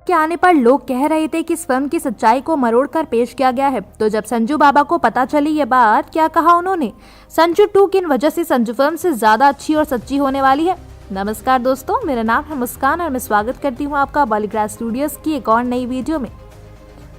के आने पर लोग कह रहे थे कि इस फिल्म की सच्चाई को मरोड़कर पेश किया गया है। तो जब संजू बाबा को पता चली ये बात, क्या कहा उन्होंने? संजू 2 किन वजह से संजू फिल्म से ज्यादा अच्छी और सच्ची होने वाली है? नमस्कार दोस्तों, मेरा नाम है मुस्कान और मैं स्वागत करती हूँ आपका बॉलीग्राज स्टूडियोज की एक और नई वीडियो में।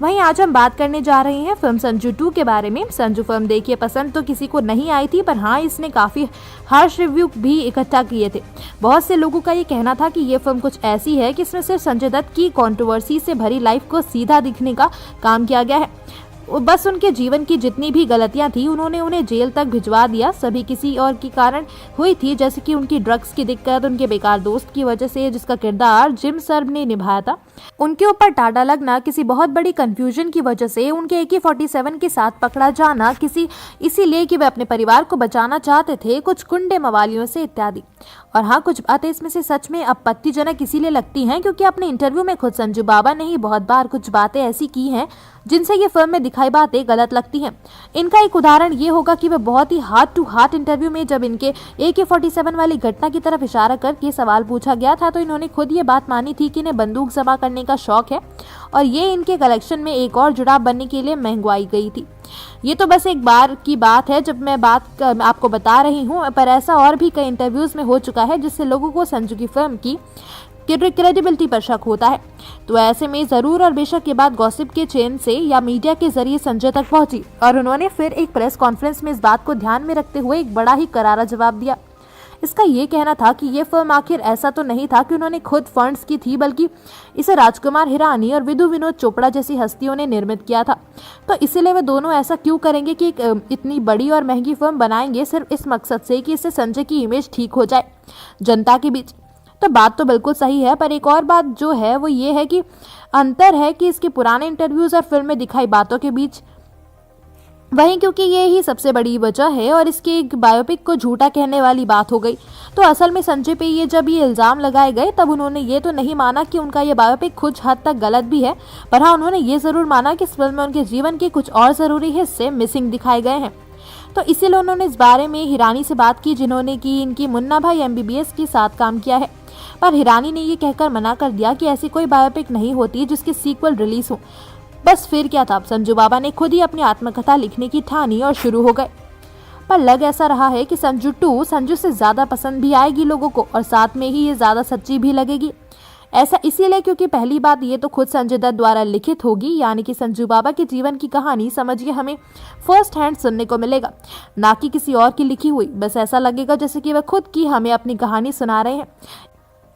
वहीं आज हम बात करने जा रहे हैं फिल्म संजू 2 के बारे में। संजू फिल्म देखिए पसंद तो किसी को नहीं आई थी, पर हाँ इसने काफी हार्श रिव्यू भी इकट्ठा किए थे। बहुत से लोगों का ये कहना था कि ये फिल्म कुछ ऐसी है कि इसमें सिर्फ संजय दत्त की कंट्रोवर्सी से भरी लाइफ को सीधा दिखने का काम किया गया है। बस उनके जीवन की जितनी भी गलतियां थी उन्होंने उन्हें जेल तक भिजवा दिया। सभी किसी और के कारण हुई थी, जैसे कि उनकी ड्रग्स की दिक्कत, उनके बेकार दोस्त की वजह से जिसका किरदार जिम सर्ब ने निभाया था, उनके ऊपर टाटा लगना, किसी बहुत बड़ी कंफ्यूजन की वजह से उनके AK-47 के साथ पकड़ा जाना, इसीलिए कि वे अपने परिवार को बचाना चाहते थे कुछ गुंडे मवालियों से इत्यादि। और हाँ, कुछ बातें इसमें से सच में आपत्तिजनक इसीलिए लगती हैं क्योंकि अपने इंटरव्यू में खुद संजू बाबा ने ही बहुत बार कुछ बातें ऐसी की हैं जिनसे ये फिल्म में दिखाई बातें गलत लगती हैं। इनका एक उदाहरण ये होगा कि वे बहुत ही हार्ट टू हार्ट इंटरव्यू में जब इनके AK-47 वाली घटना की तरफ इशारा करके सवाल पूछा गया था तो इन्होंने खुद ये बात मानी थी कि इन्हें बंदूक जमा करने का शौक है और ये इनके कलेक्शन में एक और जुड़ाव बनने के लिए मंगवाई गई थी। ये तो बस एक बार की बात है जब मैं बात आपको बता रही हूँ, पर ऐसा और भी कई इंटरव्यूज में हो चुका है जिससे लोगों को संजू की फिल्म की क्रेडिबिलिटी पर शक होता है। तो ऐसे में जरूर और बेशक ये बात गॉसिप के चेन से या मीडिया के जरिए संजय तक पहुंची और उन्होंने फिर एक प्रेस कॉन्फ्रेंस में इस बात को ध्यान में रखते हुए एक बड़ा ही करारा जवाब दिया। इसका ये कहना था कि ये फिल्म आखिर ऐसा तो नहीं था कि उन्होंने खुद फंड्स की थी, बल्कि इसे राजकुमार हिरानी और विधु विनोद चोपड़ा जैसी हस्तियों ने निर्मित किया था। तो इसीलिए वे दोनों ऐसा क्यों करेंगे कि एक इतनी बड़ी और महंगी फिल्म बनाएंगे सिर्फ इस मकसद से कि इससे संजय की इमेज ठीक हो जाए जनता के बीच। तो बात तो बिल्कुल सही है, पर एक और बात जो है वो ये है कि अंतर है कि इसके पुराने इंटरव्यूज और फिल्म में दिखाई बातों के बीच। वहीं क्योंकि ये ही सबसे बड़ी वजह है और इसके एक बायोपिक को झूठा कहने वाली बात हो गई। तो असल में संजय पे जब ये इल्जाम लगाए गए तब उन्होंने ये तो नहीं माना कि उनका ये बायोपिक कुछ हद तक गलत भी है, पर हाँ उन्होंने ये जरूर माना कि इस फिल्म में उनके जीवन के कुछ और जरूरी हिस्से मिसिंग दिखाए गए हैं। तो इसीलिए उन्होंने इस बारे में हिरानी से बात की जिन्होंने की इनकी मुन्ना भाई MBBS के साथ काम किया है, पर हिरानी ने ये कहकर मना कर दिया कि ऐसी कोई बायोपिक नहीं होती जिसकी सीक्वल रिलीज हो। बस फिर क्या था, संजू बाबा ने खुद ही अपनी आत्मकथा लिखने की ठानी और शुरू हो गए। पर लग ऐसा रहा है कि संजू 2 संजू से ज्यादा पसंद भी आएगी लोगों को और साथ में ही ये ज्यादा सच्ची भी लगेगी। ऐसा इसीलिए क्योंकि पहली बात ये तो खुद संजय दत्त द्वारा लिखित होगी, यानी कि संजू बाबा के जीवन की कहानी समझिए हमें फर्स्ट हैंड सुनने को मिलेगा, ना कि किसी और की लिखी हुई। बस ऐसा लगेगा जैसे कि वह खुद की हमें अपनी कहानी सुना रहे हैं।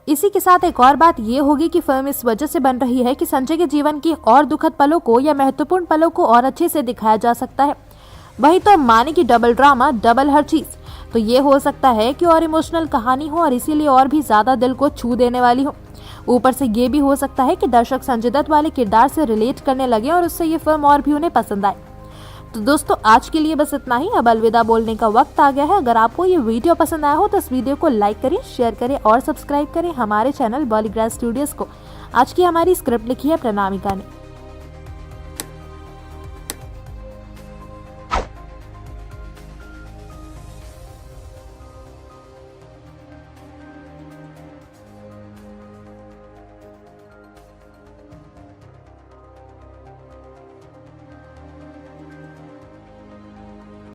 इसी के साथ एक और बात ये होगी कि फिल्म इस वजह से बन रही है कि संजय के जीवन की और दुखद पलों को या महत्वपूर्ण पलों को और अच्छे से दिखाया जा सकता है। वही तो माने कि डबल ड्रामा, डबल हर चीज। तो ये हो सकता है कि और इमोशनल कहानी हो और इसीलिए और भी ज्यादा दिल को छू देने वाली हो। ऊपर से ये भी हो सकता है कि दर्शक संजय दत्त वाले किरदार से रिलेट करने लगे और उससे ये फिल्म और भी उन्हें पसंद आए। तो दोस्तों आज के लिए बस इतना ही। अब अलविदा बोलने का वक्त आ गया है। अगर आपको ये वीडियो पसंद आया हो तो इस वीडियो को लाइक करें, शेयर करें और सब्सक्राइब करें हमारे चैनल बॉलीग्राज स्टूडियोज को। आज की हमारी स्क्रिप्ट लिखी है प्रणामिका ने।